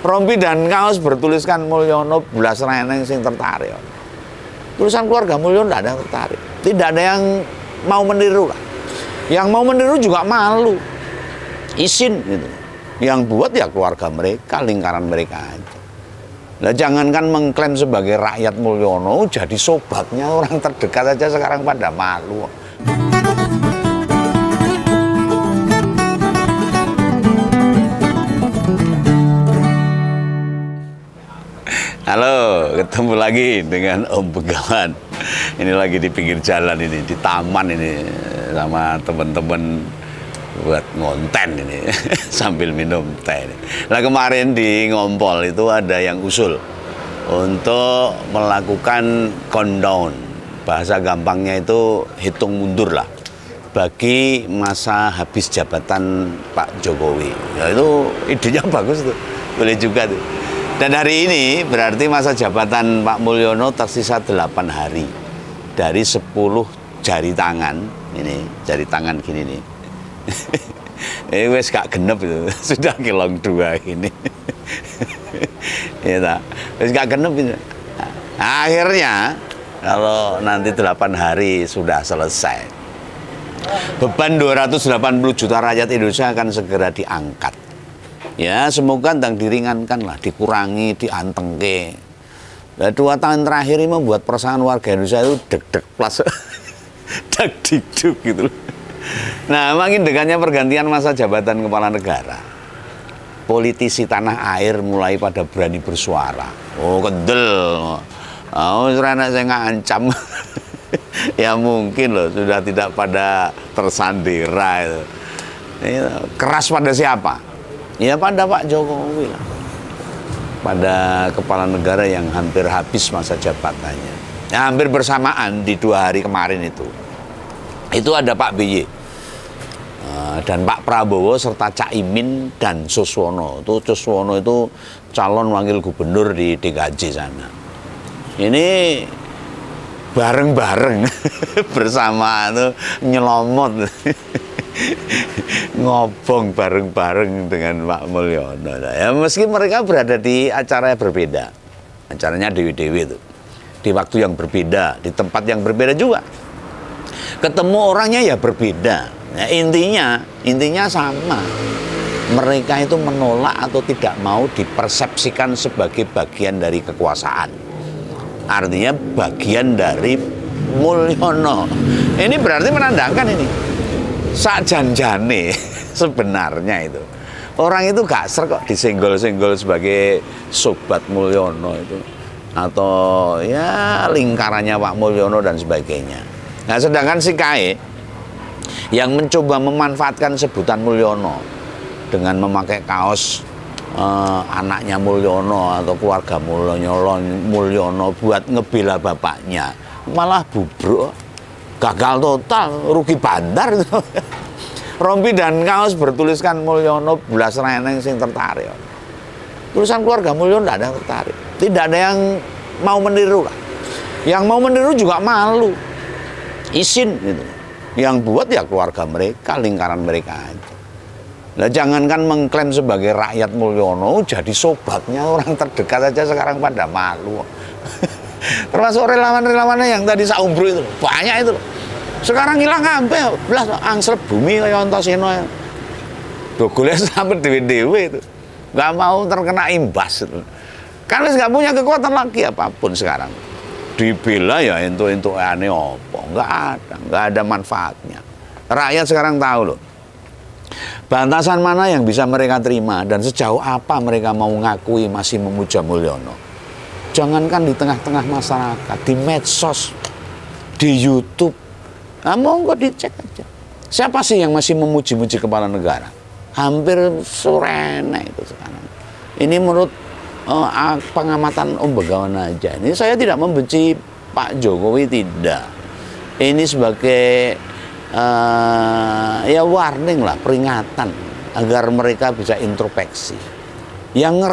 Rompi dan kaos bertuliskan Mulyono belas reneng sing tertarik. Tulisan keluarga Mulyono tidak ada yang tertarik. Tidak ada yang mau meniru lah. Yang mau meniru juga malu. Izin gitu. Yang buat ya keluarga mereka, lingkaran mereka aja. Nah, jangankan mengklaim sebagai rakyat Mulyono, jadi sobatnya orang terdekat aja sekarang pada malu. Halo, ketemu lagi dengan Om Begawan. Ini lagi di pinggir jalan ini, di taman ini sama teman-teman buat ngonten ini sambil minum teh. Nah, kemarin di Ngompol itu ada yang usul untuk melakukan countdown. Bahasa gampangnya itu hitung mundur lah bagi masa habis jabatan Pak Jokowi. Ya, itu idenya bagus tuh, boleh juga tuh. Dan hari ini berarti masa jabatan Pak Mulyono tersisa 8 hari dari 10 jari tangan. Ini jari tangan gini nih. Wes gak genep itu, sudah kilong 2 ini. Ya, wes gak genep itu. Nah, akhirnya kalau nanti 8 hari sudah selesai, beban 280 juta rakyat Indonesia akan segera diangkat. Ya, semoga ndang diringankan lah, dikurangi, diantengke. Nah, 2 tahun terakhir ini membuat perasaan warga Indonesia itu deg-deg plus deg-deg gitu. Nah, makin dekatnya pergantian masa jabatan kepala negara, politisi tanah air mulai pada berani bersuara. Oh, kendel. Oh, serana saya ngancam. Ya mungkin loh, sudah tidak pada tersandera itu. Keras pada siapa? Ya pada Pak Jokowi lah, pada kepala negara yang hampir habis masa jabatannya. Ya, hampir bersamaan di 2 hari kemarin itu ada Pak BY dan Pak Prabowo serta Cak Imin dan Suswono. Suswono itu calon wakil gubernur di DKJ sana. Ini bareng-bareng bersama itu nyelomot. Ngobong bareng-bareng dengan Pak Mulyono. Ya, meski mereka berada di acara yang berbeda, acaranya dewi-dewi itu, di waktu yang berbeda, di tempat yang berbeda juga, ketemu orangnya ya berbeda. Ya, intinya sama. Mereka itu menolak atau tidak mau dipersepsikan sebagai bagian dari kekuasaan. Artinya bagian dari Mulyono. Ini berarti menandakan ini sak janjane sebenarnya itu orang itu gak ser kok disenggol-senggol sebagai sobat Mulyono itu atau ya lingkarannya Pak Mulyono dan sebagainya. Nah, sedangkan si KAE yang mencoba memanfaatkan sebutan Mulyono dengan memakai kaos anaknya Mulyono atau keluarga Mulyono buat ngebela bapaknya, malah bubruk. Gagal total, rugi bandar itu. Rompi dan kaos bertuliskan Mulyono belas reneng sing tertarik. Tulisan keluarga Mulyono tidak ada yang tertarik. Tidak ada yang mau meniru lah. Yang mau meniru juga malu. Izin gitu. Yang buat ya keluarga mereka, lingkaran mereka aja. Nah, jangankan mengklaim sebagai rakyat Mulyono, jadi sobatnya orang terdekat aja sekarang pada malu. Termasuk relawan-relawannya yang tadi saumbro itu, banyak itu loh. Sekarang hilang kabeh, belas angsrep bumi kaya Antasena. Dogolnya sampai dewe-dewe itu. Gak mau terkena imbas itu. Kan wis gak punya kekuatan lagi apapun sekarang. Dibela ya entuk-entuk aneh apa, enggak ada manfaatnya. Rakyat sekarang tahu loh. Bantasan mana yang bisa mereka terima dan sejauh apa mereka mau ngakui masih memuja Mulyono. Jangankan di tengah-tengah masyarakat, di medsos, di YouTube, nah, monggo dicek aja. Siapa sih yang masih memuji-muji kepala negara? Hampir sorene itu sekarang. Ini menurut pengamatan Om Begawan aja. Ini saya tidak membenci Pak Jokowi, tidak. Ini sebagai ya warning lah, peringatan agar mereka bisa introspeksi. Yang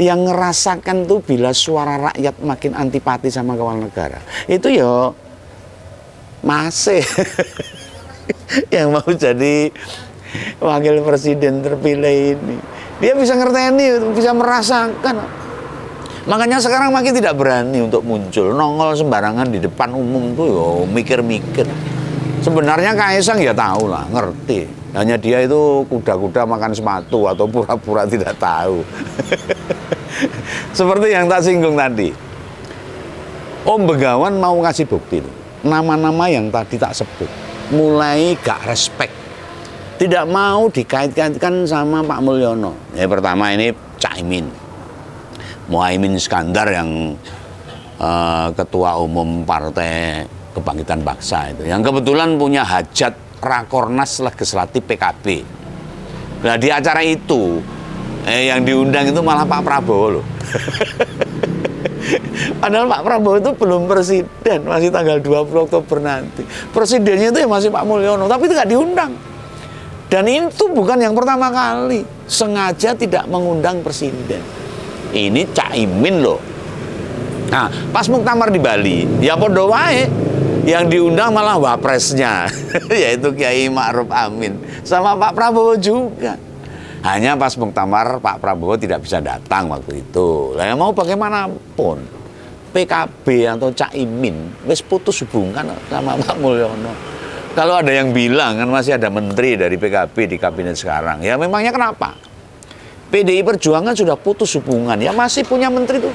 ngerasakan tuh bila suara rakyat makin antipati sama kepala negara, itu ya masih yang mau jadi wakil presiden terpilih ini Dia bisa ngerteni, bisa merasakan. Makanya sekarang makin tidak berani untuk muncul, nongol sembarangan di depan umum tuh, yo mikir-mikir. Sebenarnya Kaisang ya tahu lah, ngerti. Hanya dia itu kuda-kuda makan sepatu atau pura-pura tidak tahu. Seperti yang tak singgung tadi. Om Begawan mau ngasih bukti. Nama-nama yang tadi tak sebut, mulai gak respect. Tidak mau dikait-kaitkan sama Pak Mulyono. Ya, pertama ini Caimin. Muhaimin Iskandar yang ketua umum Partai Kebangkitan Bangsa itu, yang kebetulan punya hajat Rakornas Legislatif PKB. Nah di acara itu yang diundang itu malah Pak Prabowo loh. Padahal Pak Prabowo itu belum presiden, masih tanggal 20 Oktober nanti. Presidennya itu ya masih Pak Mulyono, tapi itu nggak diundang. Dan itu bukan yang pertama kali sengaja tidak mengundang presiden. Ini Caimin loh. Nah, pas muktamar di Bali, ya podo wae. Yang diundang malah wapresnya, yaitu Kiai Ma'ruf Amin. Sama Pak Prabowo juga. Hanya pas muktamar Pak Prabowo tidak bisa datang waktu itu. Lah mau bagaimanapun, PKB atau Caimin wis putus hubungan sama Pak Mulyono. Kalau ada yang bilang kan masih ada menteri dari PKB di kabinet sekarang, ya memangnya kenapa? PDI Perjuangan sudah putus hubungan, ya masih punya menteri tuh,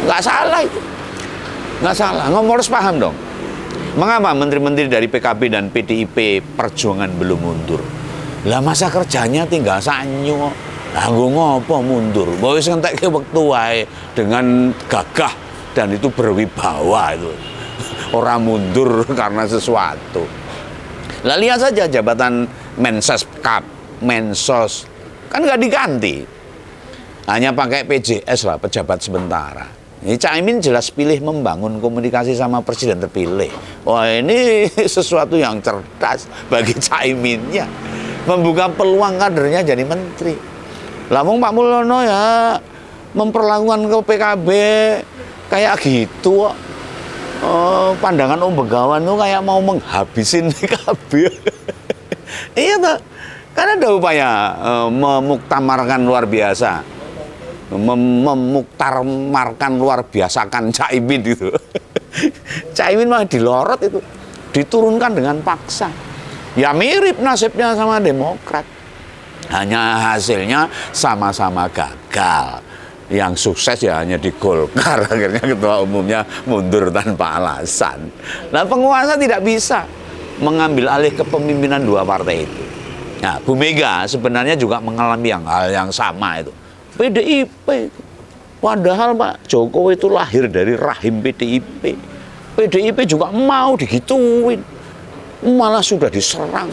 nggak salah itu, nggak salah. Ngomong harus paham dong. Mengapa menteri-menteri dari PKB dan PDIP Perjuangan belum mundur? Lah masa kerjanya tinggal sanyo, nganggo ngopo mundur? Wis ngentekke wektu wae dengan gagah dan itu berwibawa itu. Orang mundur karena sesuatu. Lah lihat saja jabatan Menseskap, Mensos kan nggak diganti, hanya pakai PJS lah, pejabat sementara. Ini Caimin jelas pilih membangun komunikasi sama presiden terpilih. Wah ini sesuatu yang cerdas bagi Caiminnya, membuka peluang kadernya jadi menteri. Lamun Pak Mulyono ya memperlakukan ke PKB kayak gitu. Pandangan Om Begawan tuh kayak mau menghabisin PKB. Iya tuh. Karena ada upaya memuktamarkan luar biasa, memuktamarkan luar biasakan Caimin itu. Caimin malah dilorot itu, diturunkan dengan paksa. Ya mirip nasibnya sama Demokrat. Hanya hasilnya sama-sama gagal. Yang sukses ya hanya di Golkar, akhirnya ketua umumnya mundur tanpa alasan. Nah penguasa tidak bisa mengambil alih kepemimpinan dua partai itu. Nah, Bu Mega sebenarnya juga mengalami hal yang sama itu. PDIP. Padahal Pak Jokowi itu lahir dari rahim PDIP. PDIP juga mau digituin. Malah sudah diserang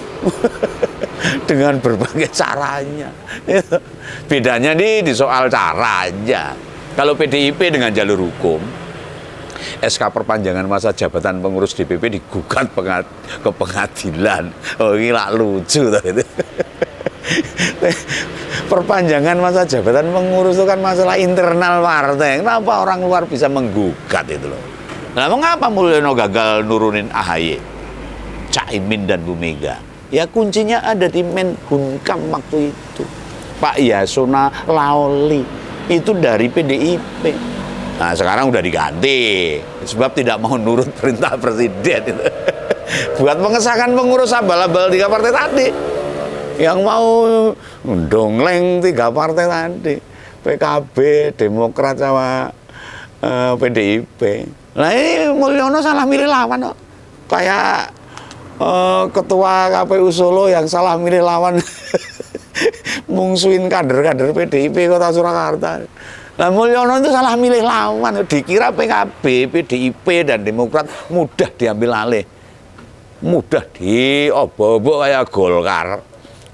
dengan berbagai caranya. Bedanya di soal cara aja. Kalau PDIP dengan jalur hukum, SK perpanjangan masa jabatan pengurus DPP digugat ke pengadilan. Oh ini lah lucu itu. Perpanjangan masa jabatan pengurus itu kan masalah internal partai. Kenapa orang luar bisa menggugat itu loh? Nah mengapa Mulyono gagal nurunin AHY, Caimin dan Bu Mega? Ya kuncinya ada di Menhunkam waktu itu. Pak Yasona Laoli itu dari PDIP. Nah sekarang udah diganti sebab tidak mau nurut perintah presiden itu. Buat mengesahkan pengurus abal-abal 3 partai tadi, yang mau ndongleng 3 partai tadi, PKB, Demokrat sama PDIP. Nah ini Mulyono salah milih lawan kok. Kayak ketua KPU Solo yang salah milih lawan mungsuin kader-kader PDIP Kota Surakarta. Nah Mulyono itu salah milih lawan, dikira PKB, PDIP dan Demokrat mudah diambil alih, mudah diobo-obo kayak Golkar.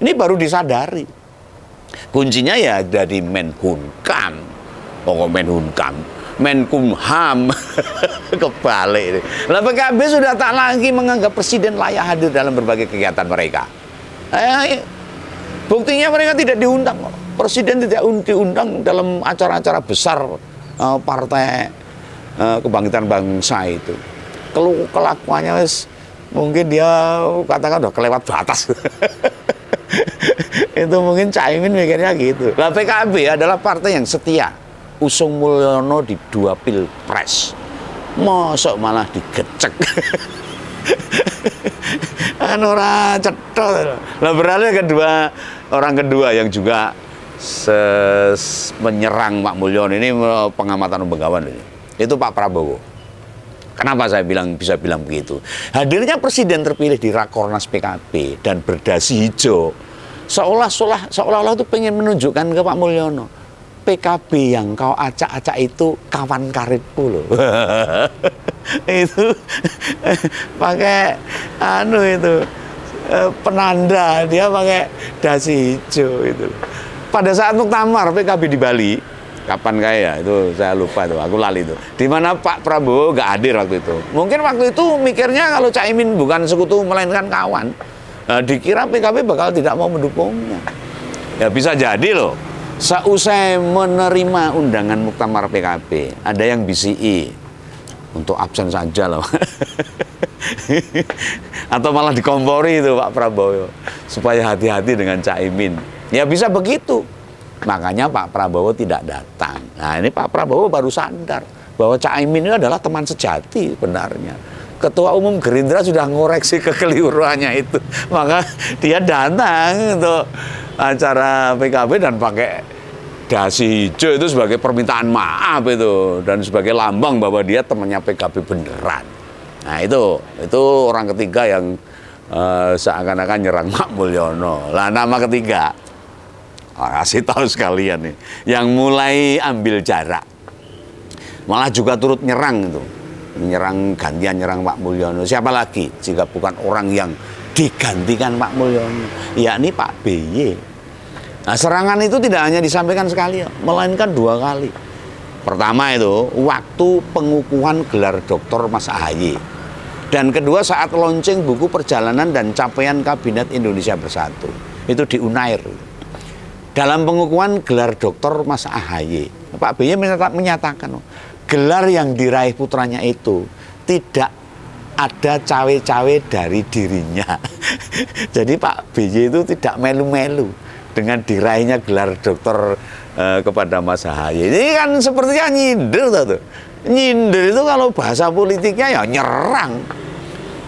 Ini baru disadari. Kuncinya ya dari Menhunkam, pokok Menhunkam, Menkumham, kebalik ini. Nah PKB sudah tak lagi menganggap presiden layak hadir dalam berbagai kegiatan mereka. Buktinya mereka tidak diundang. Presiden tidak diundang dalam acara-acara besar partai Kebangkitan Bangsa itu. Kelakuannya mungkin dia katakan udah kelewat batas. Itu mungkin Caimin mikirnya gitu. Nah, PKB adalah partai yang setia usung Mulyono di 2 pilpres. Mosok malah digecek. Kan ora cetha. Lah beralih orang kedua yang juga menyerang Pak Mulyono ini, pengamatan Begawan ini. Itu Pak Prabowo. Kenapa saya bisa bilang begitu? Hadirnya presiden terpilih di Rakornas PKB dan berdasi hijau seolah-olah itu pengen menunjukkan ke Pak Mulyono, PKB yang kau acak-acak itu kawan karibku loh. Itu pakai itu penanda, dia pakai dasi hijau itu. Pada saat muktamar PKB di Bali, kapan kayak itu saya lupa tuh, aku lali itu. Di mana Pak Prabowo nggak hadir waktu itu. Mungkin waktu itu mikirnya kalau Caimin bukan sekutu melainkan kawan, dikira PKB bakal tidak mau mendukungnya. Ya bisa jadi loh. Seusai menerima undangan muktamar PKB, ada yang BCI untuk absen saja loh. Atau malah dikompori itu Pak Prabowo supaya hati-hati dengan Caimin. Ya bisa begitu. Makanya Pak Prabowo tidak datang. Nah ini Pak Prabowo baru sadar bahwa Caimin ini adalah teman sejati sebenarnya. Ketua Umum Gerindra sudah ngoreksi kekeliruannya itu. Maka dia datang untuk acara PKB dan pakai dasi hijau itu sebagai permintaan maaf itu. Dan sebagai lambang bahwa dia temannya PKB beneran. Nah itu orang ketiga yang seakan-akan nyerang Pak Mulyono. Lah nama ketiga, kasih tahu sekalian nih, yang mulai ambil jarak, malah juga turut nyerang itu, gantian nyerang Pak Mulyono. Siapa lagi jika bukan orang yang digantikan Pak Mulyono, yakni Pak BY. Nah serangan itu tidak hanya disampaikan sekali, melainkan 2 kali. Pertama itu waktu pengukuhan gelar doktor Mas AHY, dan kedua saat launching buku perjalanan dan capaian Kabinet Indonesia Bersatu, itu di Unair. Dalam pengukuhan gelar doktor Mas AHY, Pak BY menyatakan gelar yang diraih putranya itu tidak ada cawe-cawe dari dirinya. Jadi Pak BY itu tidak melu-melu dengan diraihnya gelar doktor kepada Mas AHY. Ini kan sepertinya nyindir tuh. Nyindir itu kalau bahasa politiknya ya nyerang.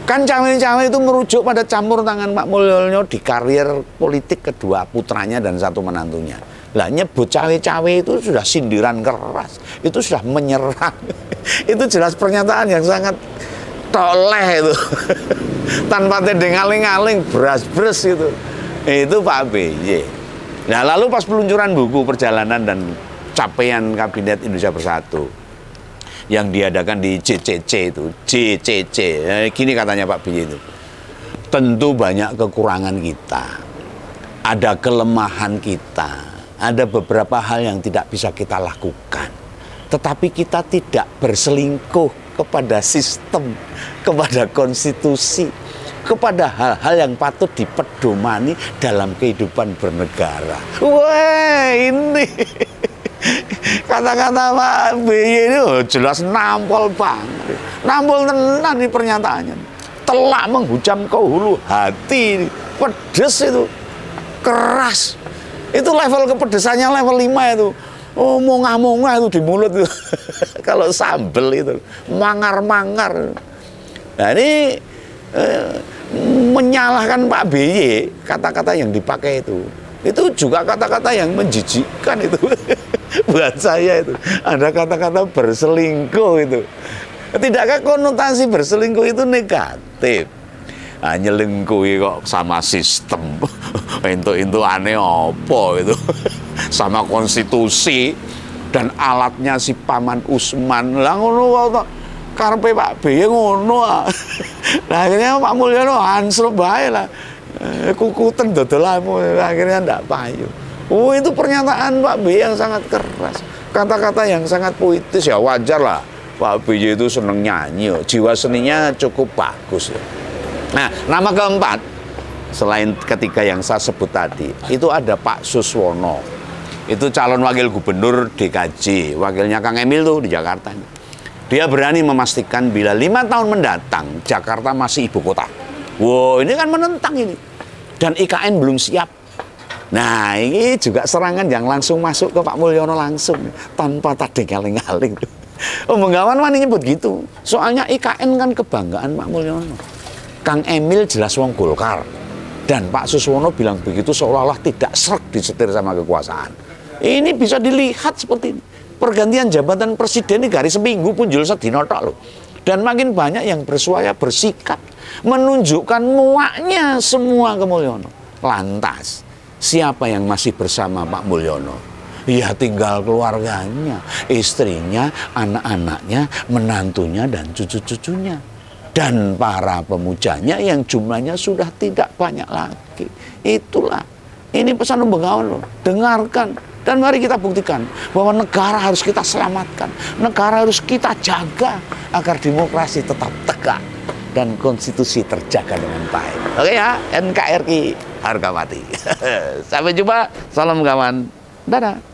Kan cawe-cawe itu merujuk pada campur tangan Pak Mulyono di karier politik kedua putranya dan 1 menantunya. Lah nyebut cawe-cawe itu sudah sindiran keras, itu sudah menyerang. Itu jelas pernyataan yang sangat toleh itu. Tanpa tedeng-aling-aling, beras-beras itu. Itu Pak BY. Nah lalu pas peluncuran buku perjalanan dan capaian Kabinet Indonesia Bersatu yang diadakan di JCC itu, JCC, gini katanya Pak BY itu, tentu banyak kekurangan kita, ada kelemahan kita, ada beberapa hal yang tidak bisa kita lakukan, tetapi kita tidak berselingkuh kepada sistem, kepada konstitusi, kepada hal-hal yang patut dipedomani dalam kehidupan bernegara. Wah ini kata-kata Pak BY ini jelas nampol banget. Nampol tenan nih pernyataannya. Telak menghujam ke hulu hati. Pedes itu. Keras. Itu level kepedesannya level 5 itu. Oh, mongah-mongah itu di mulut itu. Kalau sambel itu. Mangar-mangar. Nah ini menyalahkan Pak BY, kata-kata yang dipakai itu juga kata-kata yang menjijikkan itu. Buat saya itu ada kata-kata berselingkuh itu. Tidakkah konotasi berselingkuh itu negatif? Nah, nyelingkuhi kok sama sistem. Itu aneh apa itu? Sama konstitusi dan alatnya si Paman Usman. Lah ngono karepe Pak BY ngono. Nah akhirnya Pak Mulyono hansel bae lah. Kukuten dodolamu, akhirnya ndak payu. Oh itu pernyataan Pak BY yang sangat keras, kata-kata yang sangat puitis. Ya wajar lah, Pak BY itu seneng nyanyi, jiwa seninya cukup bagus. Nah nama keempat selain ketiga yang saya sebut tadi, itu ada Pak Suswono. Itu calon wakil gubernur DKJ, wakilnya Kang Emil tuh di Jakarta. Dia berani memastikan bila 5 tahun mendatang Jakarta masih ibu kota. Wow, ini kan menentang ini. Dan IKN belum siap Nah, ini juga serangan yang langsung masuk ke Pak Mulyono langsung, tanpa tadi ngaling-ngaling. Oh, Bengawan wani nyebut gitu. Soalnya IKN kan kebanggaan Pak Mulyono. Kang Emil jelas wong Golkar. Dan Pak Suswono bilang begitu seolah-olah tidak srek disetir sama kekuasaan. Ini bisa dilihat seperti ini. Pergantian jabatan presiden ini hari seminggu punjul sedino tok loh. Dan makin banyak yang bersuara bersikap menunjukkan muaknya semua ke Mulyono. Lantas, siapa yang masih bersama Pak Mulyono? Ya tinggal keluarganya, istrinya, anak-anaknya, menantunya, dan cucu-cucunya. Dan para pemujanya yang jumlahnya sudah tidak banyak lagi. Itulah, ini pesan Bengawan loh, dengarkan. Dan mari kita buktikan bahwa negara harus kita selamatkan. Negara harus kita jaga agar demokrasi tetap tegak dan konstitusi terjaga dengan baik. Oke ya, NKRI harga mati. Sampai jumpa, salam kawan. Dadah.